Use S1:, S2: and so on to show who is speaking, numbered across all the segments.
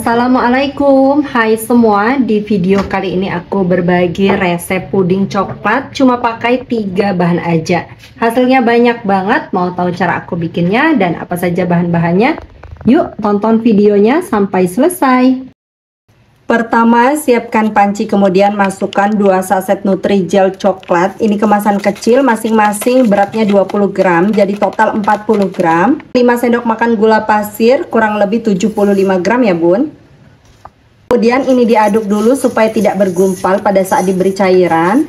S1: Assalamualaikum, hai semua. Di video kali ini aku berbagi resep puding coklat cuma pakai 3 bahan aja. Hasilnya banyak banget. Mau tahu cara aku bikinnya dan apa saja bahan-bahannya? Yuk tonton videonya sampai selesai. Pertama, siapkan panci, kemudian masukkan 2 saset Nutrijel coklat. Ini kemasan kecil, masing-masing beratnya 20 gram, jadi total 40 gram. 5 sendok makan gula pasir, kurang lebih 75 gram ya bun. Kemudian ini diaduk dulu supaya tidak bergumpal pada saat diberi cairan.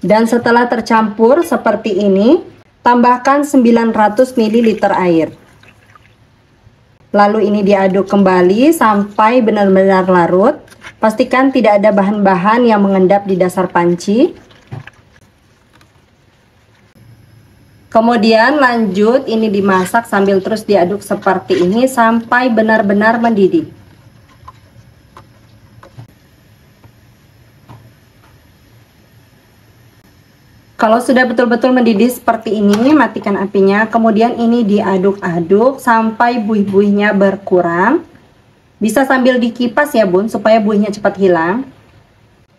S1: Dan setelah tercampur seperti ini, tambahkan 900 ml air. Lalu ini diaduk kembali sampai benar-benar larut. Pastikan tidak ada bahan-bahan yang mengendap di dasar panci. Kemudian lanjut ini dimasak sambil terus diaduk seperti ini sampai benar-benar mendidih. Kalau sudah betul-betul mendidih seperti ini, matikan apinya. Kemudian ini diaduk-aduk sampai buih-buihnya berkurang. Bisa sambil dikipas ya bun, supaya buihnya cepat hilang.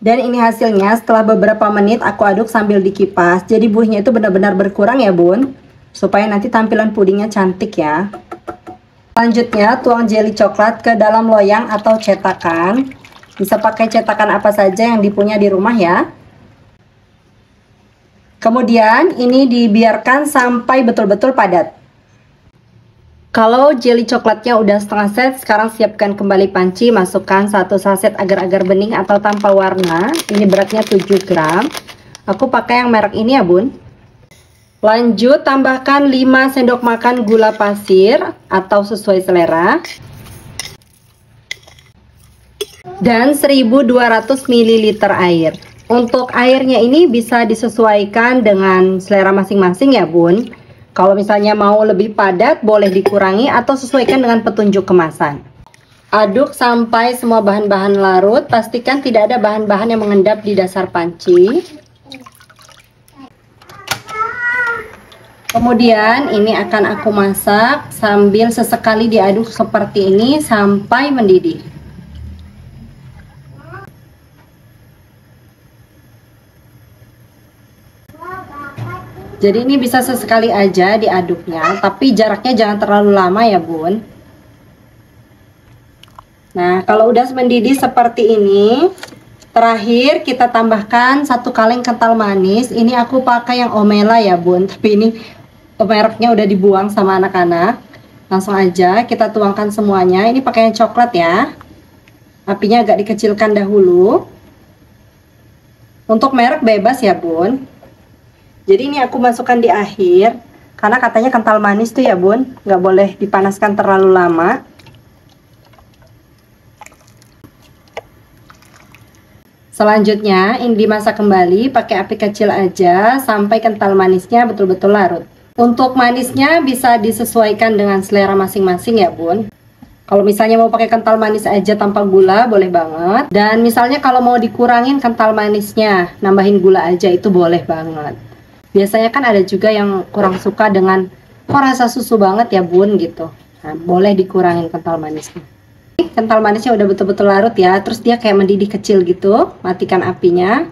S1: Dan ini hasilnya setelah beberapa menit aku aduk sambil dikipas. Jadi buihnya itu benar-benar berkurang ya bun, supaya nanti tampilan pudingnya cantik ya. Selanjutnya tuang jelly coklat ke dalam loyang atau cetakan. Bisa pakai cetakan apa saja yang dipunya di rumah ya. Kemudian ini dibiarkan sampai betul-betul padat. Kalau jelly coklatnya udah setengah set, sekarang siapkan kembali panci, masukkan 1 saset agar-agar bening atau tanpa warna. Ini beratnya 7 gram. Aku pakai yang merek ini ya bun. Lanjut tambahkan 5 sendok makan gula pasir atau sesuai selera. Dan 1200 ml air. Untuk airnya ini bisa disesuaikan dengan selera masing-masing ya bun. Kalau misalnya mau lebih padat boleh dikurangi atau sesuaikan dengan petunjuk kemasan. Aduk sampai semua bahan-bahan larut. Pastikan tidak ada bahan-bahan yang mengendap di dasar panci. Kemudian ini akan aku masak sambil sesekali diaduk seperti ini sampai mendidih. Jadi ini bisa sesekali aja diaduknya, tapi jaraknya jangan terlalu lama ya bun. Nah kalau udah mendidih seperti ini, terakhir kita tambahkan 1 kaleng kental manis. Ini aku pakai yang Omela ya bun, tapi ini mereknya udah dibuang sama anak-anak. Langsung aja kita tuangkan semuanya. Ini pakai yang coklat ya. Apinya agak dikecilkan dahulu. Untuk merek bebas ya bun. Jadi ini aku masukkan di akhir, karena katanya kental manis tuh ya bun, nggak boleh dipanaskan terlalu lama. Selanjutnya ini dimasak kembali pakai api kecil aja sampai kental manisnya betul-betul larut. Untuk manisnya bisa disesuaikan dengan selera masing-masing ya bun. Kalau misalnya mau pakai kental manis aja tanpa gula boleh banget. Dan misalnya kalau mau dikurangin kental manisnya, nambahin gula aja itu boleh banget. Biasanya kan ada juga yang kurang suka dengan kok rasa susu banget ya bun gitu. Nah, boleh dikurangin kental manisnya. Kental manisnya udah betul-betul larut ya. Terus dia kayak mendidih kecil gitu. Matikan apinya.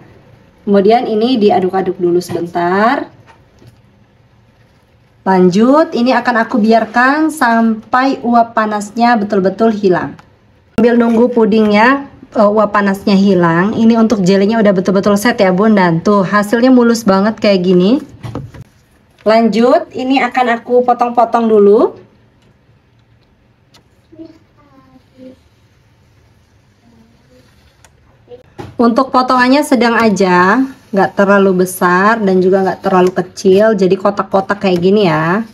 S1: Kemudian ini diaduk-aduk dulu sebentar. Lanjut, ini akan aku biarkan sampai uap panasnya betul-betul hilang. Sambil nunggu pudingnya uap panasnya hilang, ini untuk jelinya udah betul-betul set ya bun, dan tuh hasilnya mulus banget kayak gini. Lanjut ini akan aku potong-potong dulu. Untuk potongannya sedang aja, nggak terlalu besar dan juga nggak terlalu kecil, jadi kotak-kotak kayak gini ya.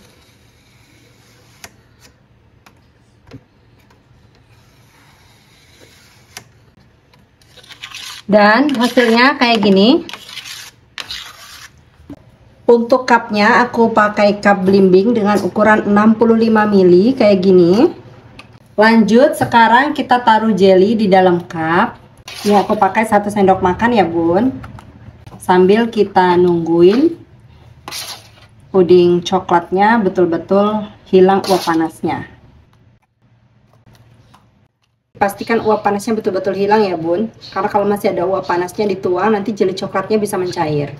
S1: Dan hasilnya kayak gini. Untuk cupnya aku pakai cup belimbing dengan ukuran 65 ml kayak gini. Lanjut sekarang kita taruh jelly di dalam cup. Ini aku pakai 1 sendok makan ya bun. Sambil kita nungguin puding coklatnya betul-betul hilang uap panasnya. dipastikan uap panasnya betul-betul hilang ya bun, karena kalau masih ada uap panasnya dituang nanti jeli coklatnya bisa mencair.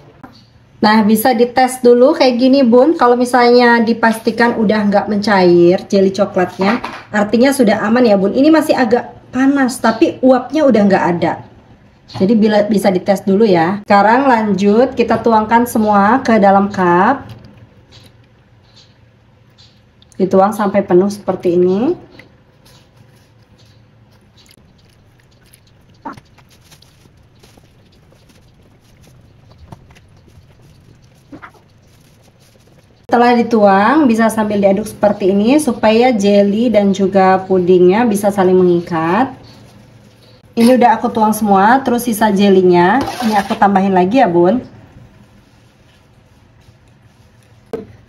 S1: Nah, bisa dites dulu kayak gini bun. Kalau misalnya dipastikan udah nggak mencair jeli coklatnya, artinya sudah aman ya bun. Ini masih agak panas tapi uapnya udah nggak ada. Jadi bisa dites dulu ya. Sekarang lanjut kita tuangkan semua ke dalam cup. Dituang sampai penuh seperti ini. Setelah dituang, bisa sambil diaduk seperti ini supaya jelly dan juga pudingnya bisa saling mengikat. Ini udah aku tuang semua, terus sisa jelinya ini aku tambahin lagi ya bun.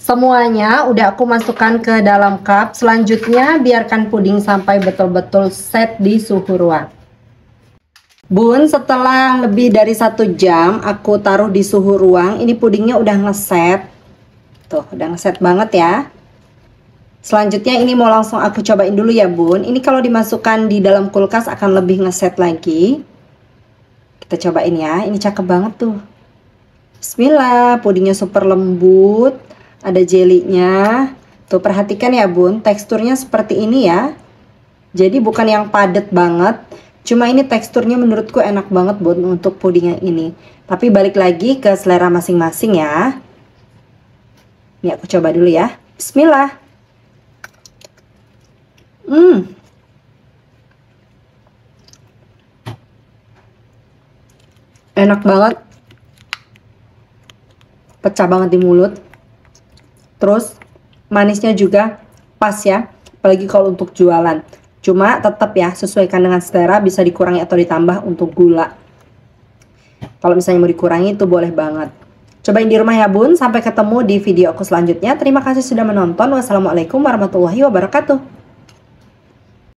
S1: Semuanya udah aku masukkan ke dalam cup. Selanjutnya biarkan puding sampai betul-betul set di suhu ruang. Bun, setelah lebih dari 1 jam aku taruh di suhu ruang, ini pudingnya udah ngeset. Tuh, udah ngeset banget ya. Selanjutnya ini mau langsung aku cobain dulu ya bun. Ini kalau dimasukkan di dalam kulkas akan lebih ngeset lagi. Kita cobain ya. Ini cakep banget tuh. Bismillah, pudingnya super lembut. Ada jelinya. Tuh, perhatikan ya bun, teksturnya seperti ini ya. Jadi bukan yang padat banget. Cuma ini teksturnya menurutku enak banget bun untuk pudingnya ini. Tapi balik lagi ke selera masing-masing ya. Ini aku coba dulu ya. Bismillah. Enak banget. Pecah banget di mulut. Terus manisnya juga pas ya. Apalagi kalau untuk jualan. Cuma tetap ya sesuaikan dengan selera, bisa dikurangi atau ditambah untuk gula. Kalau misalnya mau dikurangi itu boleh banget. Cobain di rumah ya bun. Sampai ketemu di video aku selanjutnya. Terima kasih sudah menonton. Wassalamualaikum warahmatullahi wabarakatuh.